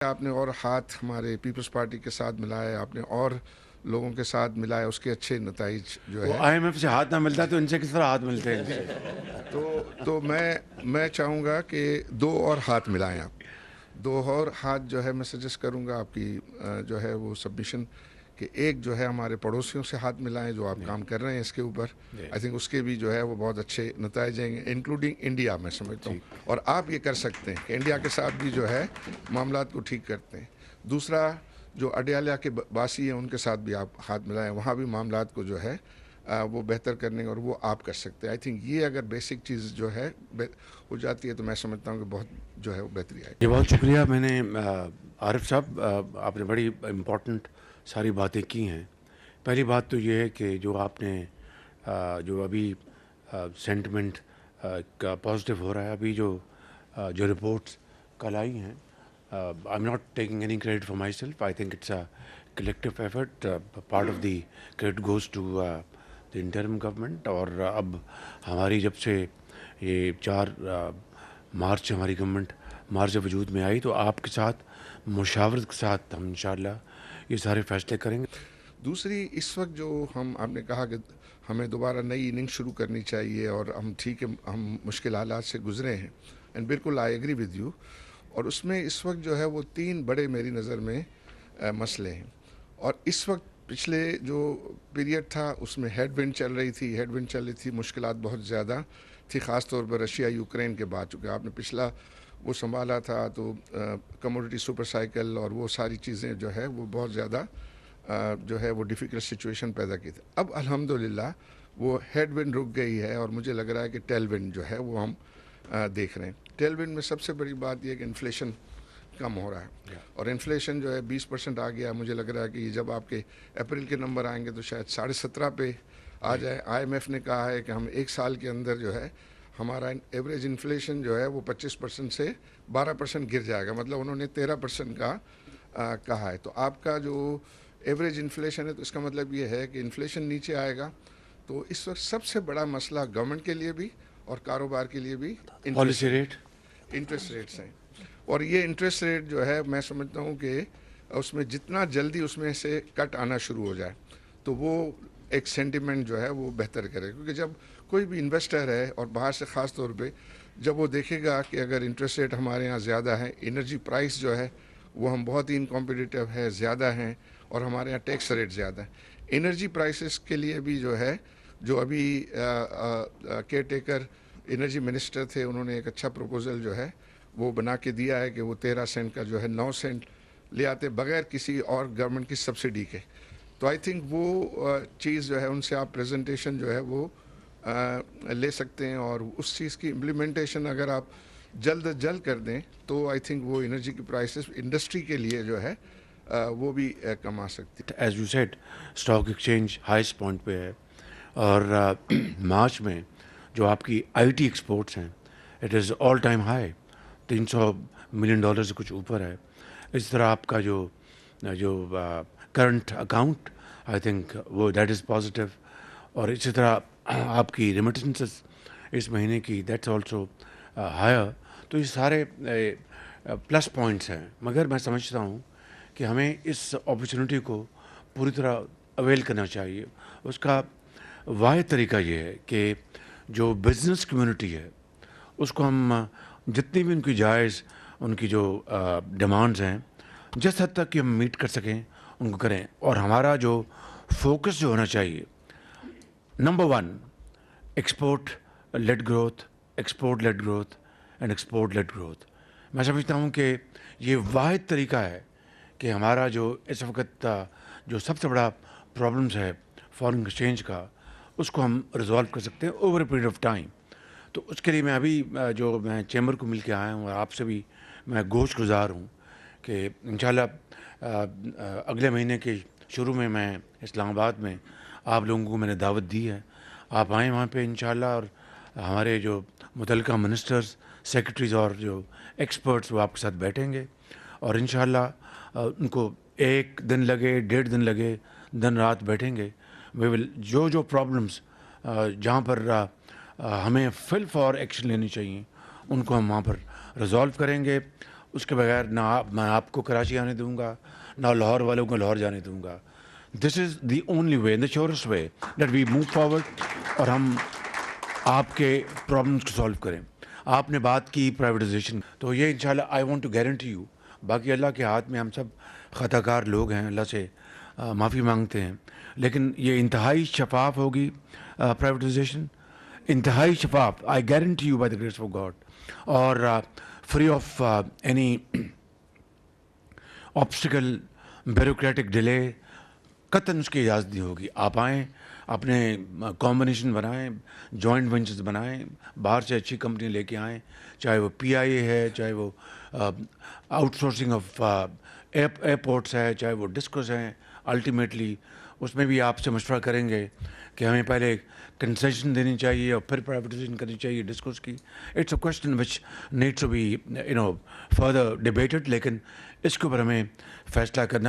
آپ نے اور ہاتھ ہمارے پیپلز پارٹی کے ساتھ ملائے، آپ نے اور لوگوں کے ساتھ ملائے، اس کے اچھے نتائج جو وہ ہے آئی ایم ایف سے ہاتھ نہ ملتا تو ان سے کس طرح ہاتھ ملتے ہیں ان سے؟ تو میں چاہوں گا کہ دو اور ہاتھ ملائیں آپ، دو اور ہاتھ جو ہے میں سجیسٹ کروں گا آپ کی جو ہے وہ سبمیشن کہ ایک جو ہے ہمارے پڑوسیوں سے ہاتھ ملائیں جو آپ کام کر رہے ہیں اس کے اوپر. آئی تھنک اس کے بھی جو ہے وہ بہت اچھے نتائج آئیں گے انکلوڈنگ انڈیا میں سمجھتا ہوں. اور آپ یہ کر سکتے ہیں کہ انڈیا کے ساتھ بھی جو ہے معاملات کو ٹھیک کرتے ہیں. دوسرا جو اڈیالہ کے باسی ہیں ان کے ساتھ بھی آپ ہاتھ ملائیں، وہاں بھی معاملات کو جو ہے وہ بہتر کرنے اور وہ آپ کر سکتے ہیں. آئی تھنک یہ اگر بیسک چیز جو ہے ہو جاتی ہے تو میں سمجھتا ہوں کہ بہت جو ہے وہ بہتری آئے گی. جی بہت شکریہ. میں نے عارف صاحب آپ نے بڑی امپورٹنٹ ساری باتیں کی ہیں. پہلی بات تو یہ ہے کہ جو آپ نے جو ابھی سینٹیمنٹ کا پازیٹیو ہو رہا ہے، ابھی جو رپورٹس کل آئی ہیں، I am not taking any credit for myself. I think it's a collective effort. Part of the credit goes to the interim government. اور اب ہماری جب سے یہ 4 مارچ سے ہماری گورنمنٹ مارچ سے وجود میں آئی تو آپ کے ساتھ مشاورت کے ساتھ ہم انشاءاللہ یہ سارے فیصلے کریں گے. دوسری اس وقت جو آپ نے کہا کہ ہمیں دوبارہ نئی اننگ شروع کرنی چاہیے اور ہم ٹھیک ہے ہم مشکل حالات سے گزرے ہیں، اینڈ بالکل آئی ایگری ود یو. اور اس میں اس وقت جو ہے وہ 3 بڑے میری نظر میں مسئلے ہیں. اور اس وقت پچھلے جو پیریڈ تھا اس میں ہیڈ ونڈ چل رہی تھی، مشکلات بہت زیادہ تھی، خاص طور پر رشیا یوکرین کے بعد. چونکہ آپ نے پچھلا وہ سنبھالا تھا تو کموڈٹی سپر سائیکل اور وہ ساری چیزیں جو ہے وہ بہت زیادہ جو ہے وہ ڈیفیکلٹ سچویشن پیدا کی تھی. اب الحمدللہ وہ ہیڈ ونڈ رک گئی ہے اور مجھے لگ رہا ہے کہ ٹیل ونڈ جو ہے وہ ہم دیکھ رہے ہیں. ٹیل ونڈ میں سب سے بڑی بات یہ کہ انفلیشن کم ہو رہا ہے، اور انفلیشن جو ہے 20% آ گیا. مجھے لگ رہا ہے کہ یہ جب آپ کے اپریل کے نمبر آئیں گے تو شاید 17.5 پہ آ جائے. آئی ایم ایف نے کہا ہے کہ ہم 1 سال کے اندر جو ہے ہمارا ایوریج انفلیشن جو ہے وہ 25% سے 12% گر جائے گا. مطلب انہوں نے 13% کا کہا ہے. تو آپ کا جو ایوریج انفلیشن ہے تو اس کا مطلب یہ ہے کہ انفلیشن نیچے آئے گا. تو اس وقت سب سے بڑا مسئلہ گورنمنٹ کے لیے بھی اور کاروبار کے لیے بھی پالیسی ریٹ انٹرسٹ ریٹس ہیں. اور یہ انٹرسٹ ریٹ جو ہے میں سمجھتا ہوں کہ اس میں جتنا جلدی اس میں سے کٹ آنا شروع ہو جائے تو وہ ایک سینٹیمنٹ جو ہے وہ بہتر کرے. کیونکہ جب کوئی بھی انویسٹر ہے اور باہر سے خاص طور پہ جب وہ دیکھے گا کہ اگر انٹرسٹ ریٹ ہمارے ہاں زیادہ ہے، انرجی پرائس جو ہے وہ ہم بہت ہی انکمپیٹیٹیو ہے، زیادہ ہیں، اور ہمارے یہاں ٹیکس ریٹ زیادہ ہیں. انرجی پرائسز کے لیے بھی جو ہے جو ابھی کیئر ٹیکر انرجی منسٹر تھے انہوں نے ایک اچھا پروپوزل جو ہے وہ بنا کے دیا ہے کہ وہ 13 سینٹ کا جو ہے 9 سینٹ لے آتے بغیر کسی اور گورنمنٹ کی سبسڈی کے. تو آئی تھنک وہ چیز جو ہے ان سے آپ پریزنٹیشن جو ہے وہ لے سکتے ہیں، اور اس چیز کی امپلیمنٹیشن اگر آپ جلد کر دیں تو آئی تھنک وہ انرجی کی پرائسز انڈسٹری کے لیے جو ہے وہ بھی کم آ سکتی. As you said stock exchange highest point پہ ہے. اور مارچ میں جو آپ کی آئی ٹی ایکسپورٹس ہیں it is all time high, $300 million سے کچھ اوپر ہے. اس طرح آپ کا جو کرنٹ اکاؤنٹ آئی تھنک وہ دیٹ از پازیٹیو. اور اسی طرح آپ کی ریمیٹنسز اس مہینے کی دیٹس آلسو ہائر. تو یہ سارے پلس پوائنٹس ہیں. مگر میں سمجھتا ہوں کہ ہمیں اس اپرچونیٹی کو پوری طرح اویل کرنا چاہیے. اس کا واحد طریقہ یہ ہے کہ جو بزنس کمیونٹی ہے اس کو ہم جتنی بھی ان کی جائز ان کی جو ڈیمانڈز ہیں جس حد تک کہ ہم میٹ کر سکیں ان کو کریں. اور ہمارا جو فوکس جو ہونا چاہیے number 1 export led growth and export led growth. میں سمجھتا ہوں کہ یہ واحد طریقہ ہے کہ ہمارا جو اس وقت جو سب سے بڑا پرابلمس ہے فارن ایکسچینج کا اس کو ہم ریزالو کر سکتے ہیں over a period of time. تو اس کے لیے میں ابھی جو میں چیمبر کو مل کے آیا ہوں اور آپ سے بھی میں گوش گزار ہوں کہ انشاءاللہ اگلے مہینے کے شروع میں اسلام آباد میں آپ لوگوں کو میں نے دعوت دی ہے. آپ آئیں وہاں پہ انشاءاللہ، اور ہمارے جو متعلقہ منسٹرز سیکرٹریز اور جو ایکسپرٹس وہ آپ کے ساتھ بیٹھیں گے اور انشاءاللہ ان کو 1 دن لگے 1.5 دن لگے دن رات بیٹھیں گے. وی ول جو پرابلمس جہاں پر ہمیں فل فار ایکشن لینی چاہیے ان کو ہم وہاں پر ریزالو کریں گے. اس کے بغیر نہ میں آپ کو کراچی آنے دوں گا، نہ لاہور والوں کو لاہور جانے دوں گا. This is the only way, the surest way that we move forward, اور ہم آپ کے پرابلمس کو سالو کریں. آپ نے بات کی پرائیویٹائزیشن، تو یہ انشاءاللہ I want to guarantee you, باقی اللہ کے ہاتھ میں، ہم سب خطا کار لوگ ہیں، اللہ سے معافی مانگتے ہیں، لیکن یہ انتہائی شفاف ہوگی پرائیویٹائزیشن، انتہائی شفاف، I guarantee you by the grace of God, اور free of any obstacle, bureaucratic delay, قطعاً اس کی اجازت نہیں ہوگی. آپ آئیں، اپنے کمبینیشن بنائیں، جوائنٹ وینچرز بنائیں، باہر سے اچھی کمپنی لے کے آئیں، چاہے وہ پی آئی اے ہے، چاہے وہ آؤٹ سورسنگ آف ایئرپورٹس ہے، چاہے وہ ڈسکوز ہیں. الٹیمیٹلی اس میں بھی آپ سے مشورہ کریں گے کہ ہمیں پہلے کنسیشن دینی چاہیے اور پھر پرائیویٹائزیشن کرنی چاہیے ڈسکوز کی. It's a question which needs to be further debated, لیکن اس کے اوپر ہمیں فیصلہ کرنا